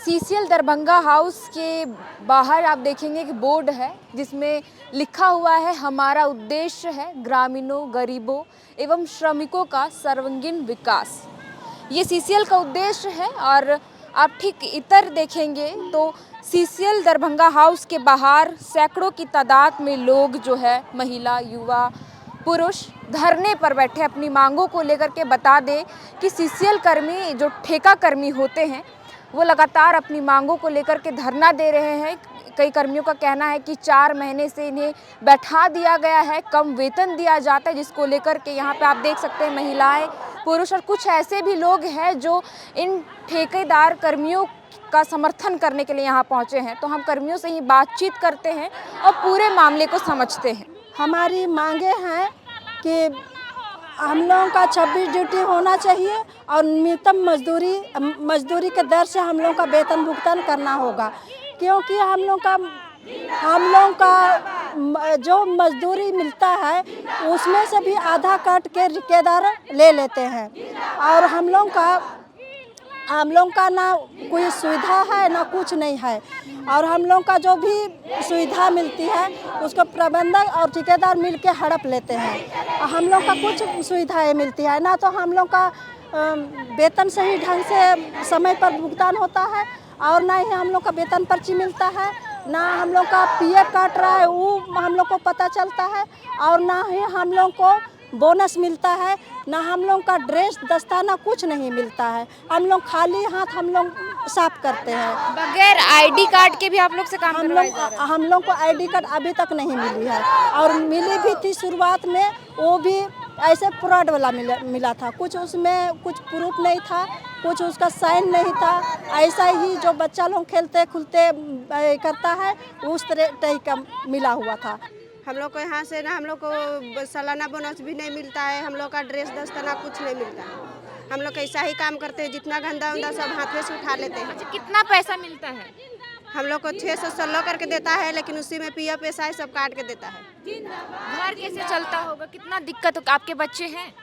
CCL Darbhanga house के बाहर आप देखेंगे कि बोर्ड है जिसमें लिखा हुआ है हमारा उद्देश्य है ग्रामीणों, गरीबों एवं श्रमिकों का सर्वांगीण विकास। ये सीसीएल का उद्देश्य है। और आप ठीक इतर देखेंगे तो सीसीएल दरभंगा हाउस के बाहर सैकड़ों की तादाद में लोग जो है, महिला, युवा, पुरुष धरने पर बैठे अपनी मांगों को लेकर के। बता दें कि सीसीएल कर्मी जो ठेका कर्मी होते हैं वो लगातार अपनी मांगों को लेकर के धरना दे रहे हैं। कई कर्मियों का कहना है कि 4 महीने से इन्हें बैठा दिया गया है, कम वेतन दिया जाता है, जिसको लेकर के यहाँ पे आप देख सकते हैं महिलाएं, पुरुष और कुछ ऐसे भी लोग हैं जो इन ठेकेदार कर्मियों का समर्थन करने के लिए यहाँ पहुँचे हैं। तो हम कर्मियों से ही बातचीत करते हैं और पूरे मामले को समझते हैं। हमारी मांगे हैं कि हम लोगों का 26 ड्यूटी होना चाहिए और न्यूनतम मजदूरी के दर से हम लोगों का वेतन भुगतान करना होगा, क्योंकि हम लोगों का जो मजदूरी मिलता है उसमें से भी आधा काट के ठेकेदार ले लेते हैं। और हम लोगों का ना कोई सुविधा है ना कुछ नहीं है। और हम लोगों का जो भी सुविधा मिलती है उसको प्रबंधक और ठेकेदार मिलके हड़प लेते हैं। हम लोग का कुछ सुविधाएं मिलती है ना, तो हम लोग का वेतन सही ढंग से समय पर भुगतान होता है और ना ही हम लोग का वेतन पर्ची मिलता है, ना हम लोग का पीएफ काट रहा है वो हम लोग को पता चलता है, और ना ही हम लोग को बोनस मिलता है, ना हम लोग का ड्रेस दस्ताना कुछ नहीं मिलता है। हम लोग खाली हाथ हम लोग साफ करते हैं। बगैर आईडी कार्ड के भी आप लोग से काम करवाया जा रहा है? हम लोग को आईडी कार्ड अभी तक नहीं मिली है, और मिली भी थी शुरुआत में, वो भी ऐसे फ्रॉड वाला मिला था। कुछ उसमें कुछ प्रूफ नहीं था, कुछ उसका साइन नहीं था। ऐसा ही जो बच्चा लोग खेलते खुलते करता है उस तरह का मिला हुआ था। हम लोग को यहाँ से ना हम लोग को सालाना बोनस भी नहीं मिलता है, हम लोग का ड्रेस दस्ताना कुछ नहीं मिलता है। हम लोग ऐसा ही काम करते हैं, जितना गंदा उंदा सब हाथ में से उठा लेते हैं। अच्छा, कितना पैसा मिलता है? हम लोग को 616 करके देता है, लेकिन उसी में पीएफ एसआई सब काट के देता है। घर कैसे चलता होगा? कितना दिक्कत हो? आपके बच्चे हैं?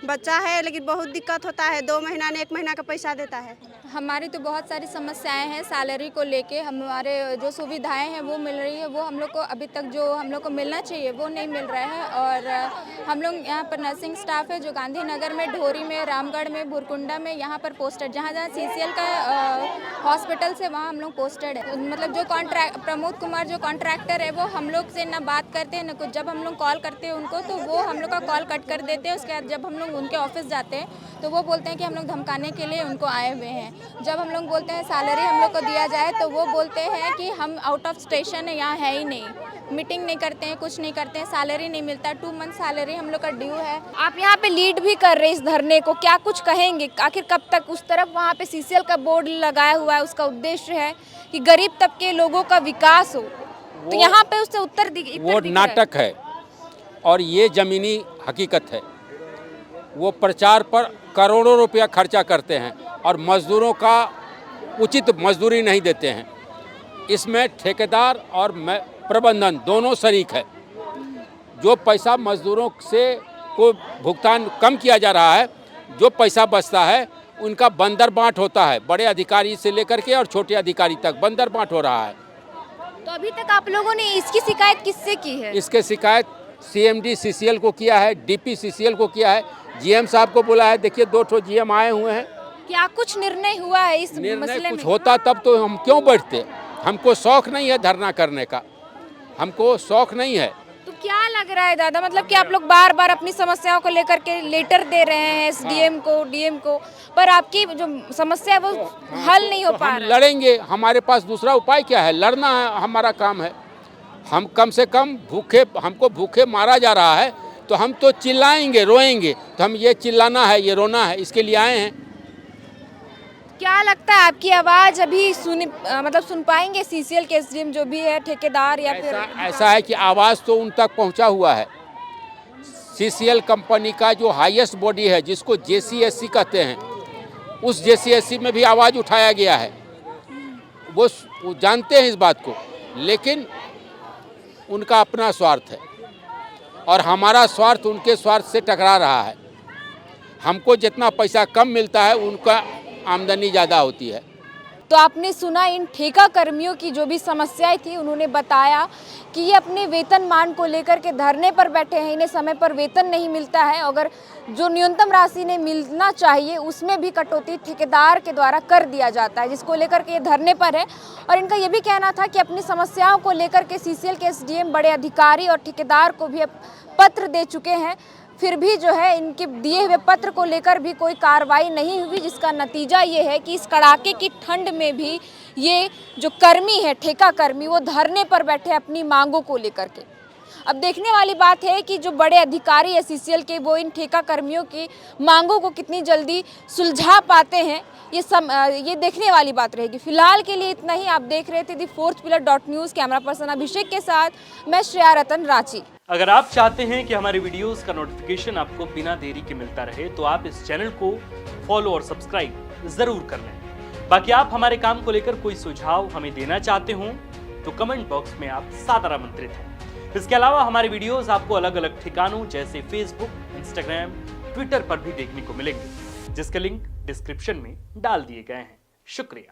बच्चा है लेकिन बहुत दिक्कत होता है, 2 महीना ने 1 महीना का पैसा देता है। हमारी तो बहुत सारी समस्याएं हैं सैलरी को लेके। हमारे जो सुविधाएं हैं वो मिल रही है, वो हम लोग को अभी तक जो हम लोग को मिलना चाहिए वो नहीं मिल रहा है। और हम लोग यहाँ पर नर्सिंग स्टाफ है जो गांधीनगर में, ढोरी में, रामगढ़ में, भुरकुंडा में यहाँ पर पोस्टेड, जहाँ सीसीएल का हॉस्पिटल से वहाँ हम लोग पोस्टेड है। मतलब जो प्रमोद कुमार जो कॉन्ट्रैक्टर है वो हम लोग से ना बात करते हैं ना कुछ। जब हम लोग कॉल करते हैं उनको तो वो हम लोग का कॉल कट कर देते हैं। उसके बाद जब हम लोग उनके ऑफिस जाते हैं तो वो बोलते हैं कि हम लोग धमकाने के लिए उनको आए हुए हैं। जब हम लोग बोलते हैं सैलरी हम लोग को दिया जाए तो वो बोलते हैं कि हम आउट ऑफ स्टेशन है, यहाँ है ही नहीं, मीटिंग नहीं करते हैं, कुछ नहीं करते हैं, सैलरी नहीं मिलता। 2 मंथ सैलरी हम लोग का ड्यू है। आप यहाँ पे लीड भी कर रहे हैं इस धरने को, क्या कुछ कहेंगे? आखिर कब तक? उस तरफ वहाँ पे सीसीएल का बोर्ड लगाया हुआ है, उसका उद्देश्य है कि गरीब तबके लोगों का विकास हो, तो यहाँ पे उससे उत्तर वो नाटक है और ये जमीनी हकीकत है। वो प्रचार पर करोड़ों रुपया खर्चा करते हैं और मजदूरों का उचित मजदूरी नहीं देते हैं। इसमें ठेकेदार और प्रबंधन दोनों शरीक है। जो पैसा मजदूरों से को भुगतान कम किया जा रहा है, जो पैसा बचता है उनका बंदर बांट होता है, बड़े अधिकारी से लेकर के और छोटे अधिकारी तक बंदर बांट हो रहा है। तो अभी तक आप लोगों ने इसकी शिकायत किससे की है? इसके शिकायत सीएमडी सीसीएल को किया है, डीपी सीसीएल को किया है, जीएम साहब को बोला है। देखिए 2 ठो जीएम आए हुए हैं। क्या कुछ निर्णय हुआ है इस मसले निर्णय कुछ में? होता तब तो हम क्यों बैठते। हमको शौक नहीं है धरना करने का, हमको शौक नहीं है। तो क्या लग रहा है दादा, मतलब कि आप लोग बार बार अपनी समस्याओं को लेकर के लेटर दे रहे हैं एसडीएम को, डीएम को, पर आपकी जो समस्या है वो हल नहीं हो पा रहा है। लड़ेंगे, हमारे पास दूसरा उपाय क्या है? लड़ना है, हमारा काम है। हम कम से कम हमको भूखे मारा जा रहा है तो हम तो चिल्लाएंगे, रोएंगे। तो हम ये चिल्लाना है, ये रोना है, इसके लिए आए हैं। क्या लगता है आपकी आवाज़ अभी सुन पाएंगे सीसीएल के एसडीएम जो भी है, ठेकेदार या फिर? ऐसा है कि आवाज़ तो उन तक पहुंचा हुआ है। सीसीएल कंपनी का जो हाईएस्ट बॉडी है जिसको जेसीएससी कहते हैं, उस जेसीएससी में भी आवाज़ उठाया गया है। वो जानते हैं इस बात को, लेकिन उनका अपना स्वार्थ है और हमारा स्वार्थ उनके स्वार्थ से टकरा रहा है। हमको जितना पैसा कम मिलता है उनका आमदनी ज़्यादा होती है। तो आपने सुना इन ठेका कर्मियों की जो भी समस्याएं थी, उन्होंने बताया कि ये अपने वेतनमान को लेकर के धरने पर बैठे हैं, इन्हें समय पर वेतन नहीं मिलता है, अगर जो न्यूनतम राशि इन्हें मिलना चाहिए उसमें भी कटौती ठेकेदार के द्वारा कर दिया जाता है, जिसको लेकर के ये धरने पर है। और इनका ये भी कहना था कि अपनी समस्याओं को लेकर के सीसीएल के एसडीएम, बड़े अधिकारी और ठेकेदार को भी पत्र दे चुके हैं, फिर भी जो है इनके दिए हुए पत्र को लेकर भी कोई कार्रवाई नहीं हुई, जिसका नतीजा ये है कि इस कड़ाके की ठंड में भी ये जो कर्मी है, ठेका कर्मी, वो धरने पर बैठे अपनी मांगों को लेकर के। अब देखने वाली बात है कि जो बड़े अधिकारी है सीसीएल के, वो इन ठेका कर्मियों की मांगों को कितनी जल्दी सुलझा पाते हैं, ये देखने वाली बात रहेगी। फिलहाल के लिए इतना ही। आप देख रहे थे the fourth pillar .news, camera person Abhishek के साथ मैं श्रेया रतन, रांची। अगर आप चाहते हैं कि हमारे वीडियोस का नोटिफिकेशन आपको बिना देरी के मिलता रहे, तो आप इस चैनल को फॉलो और सब्सक्राइब जरूर कर लें। बाकी आप हमारे काम को लेकर कोई सुझाव हमें देना चाहते हो तो कमेंट बॉक्स में आप सादर आमंत्रित हैं। इसके अलावा हमारे वीडियोस आपको अलग अलग ठिकानों जैसे फेसबुक, इंस्टाग्राम, ट्विटर पर भी देखने को मिलेंगे, जिसके लिंक डिस्क्रिप्शन में डाल दिए गए हैं। शुक्रिया।